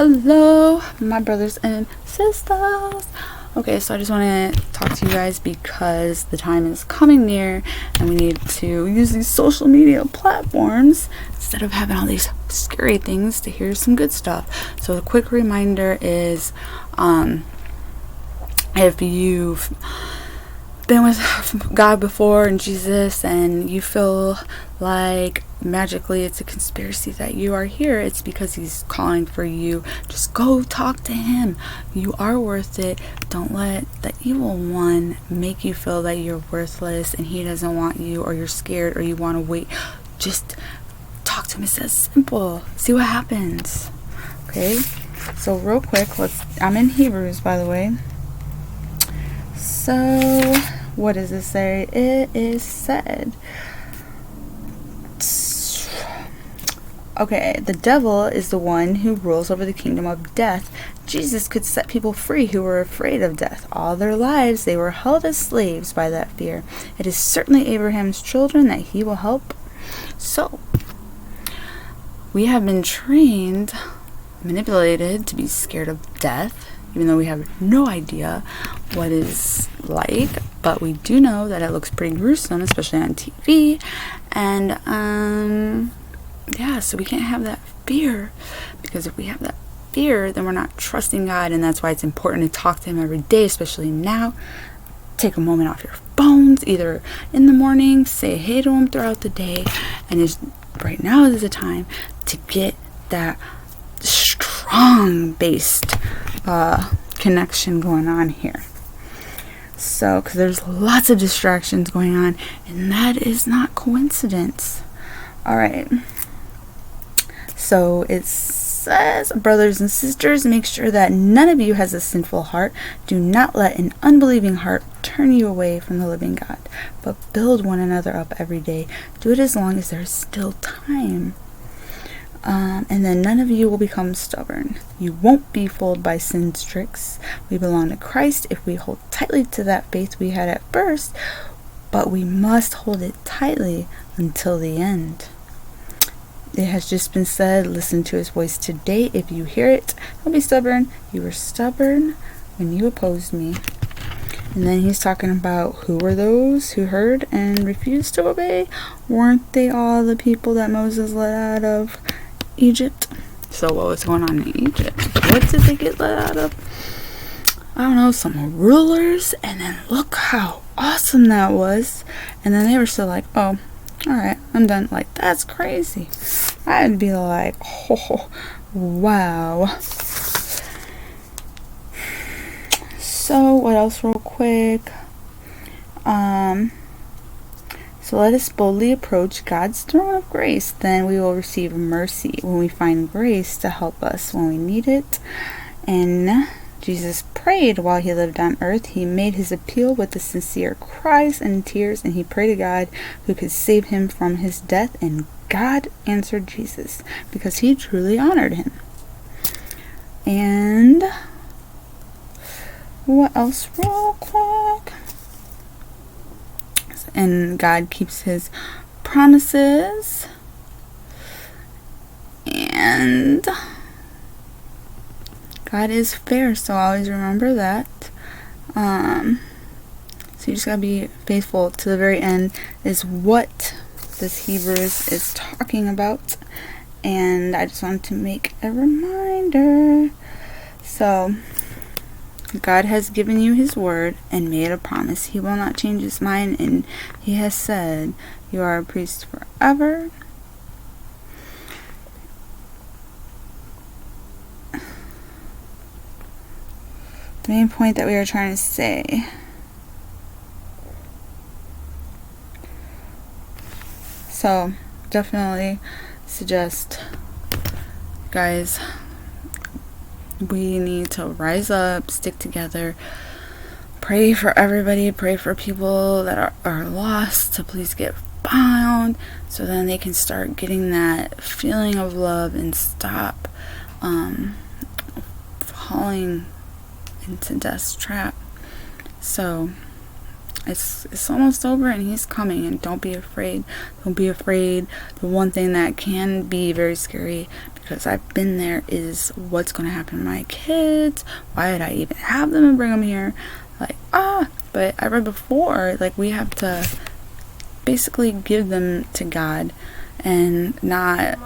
Hello, my brothers and sisters. Okay, so I just want to talk to you guys because the time is coming near and we need to use these social media platforms instead of having all these scary things to hear some good stuff. So a quick reminder is if you've been with God before and Jesus and you feel like magically it's a conspiracy that you are here, it's because he's calling for you. Just go talk to him. You are worth it. Don't let the evil one make you feel that you're worthless and he doesn't want you, or you're scared, or you want to wait. Just talk to him. It's that simple. See what happens. Okay, so real quick, I'm in Hebrews, by the way. So what does it say? It is said, okay, the devil is the one who rules over the kingdom of death. Jesus could set people free who were afraid of death. All their lives they were held as slaves by that fear. It is certainly Abraham's children that he will help. So, we have been trained, manipulated to be scared of death, even though we have no idea what it's like. But we do know that it looks pretty gruesome, especially on TV. And, yeah, so we can't have that fear, because if we have that fear, then we're not trusting God, and that's why it's important to talk to him every day, especially now. Take a moment off your phones, either in the morning, say hey to him throughout the day, and right now is the time to get that strong based connection going on here. So, because there's lots of distractions going on, and that is not coincidence. All right. So it says, brothers and sisters, make sure that none of you has a sinful heart. Do not let an unbelieving heart turn you away from the living God, but build one another up every day. Do it as long as there is still time. And then none of you will become stubborn. You won't be fooled by sin's tricks. We belong to Christ if we hold tightly to that faith we had at first, but we must hold it tightly until the end. It has just been said, listen to his voice today. If you hear it, don't be stubborn. You were stubborn when you opposed me. And then he's talking about who were those who heard and refused to obey. Weren't they all the people that Moses led out of Egypt? So what was going on in Egypt? What did they get led out of? I don't know, some rulers. And then look how awesome that was. And then they were still like, oh, alright, I'm done. Like, that's crazy. I'd be like, oh, wow. So, what else real quick? So let us boldly approach God's throne of grace. Then we will receive mercy when we find grace to help us when we need it. And Jesus prayed while he lived on earth. He made his appeal with the sincere cries and tears, and he prayed to God who could save him from his death, and God answered Jesus because he truly honored him. And what else real quick? And God keeps his promises, and God is fair, so always remember that. So you just gotta be faithful to the very end is what this Hebrews is talking about. And I just wanted to make a reminder. So God has given you his word and made a promise. He will not change his mind, and he has said you are a priest forever. The main point that we are trying to say. So, definitely suggest, guys, we need to rise up, stick together, pray for everybody, pray for people that are lost to please get found, so then they can start getting that feeling of love and stop falling into death's trap. So it's almost over, and he's coming. And don't be afraid. Don't be afraid. The one thing that can be very scary, because I've been there, is what's going to happen to my kids. Why did I even have them and bring them here? Like, but I read before, like, we have to basically give them to God and not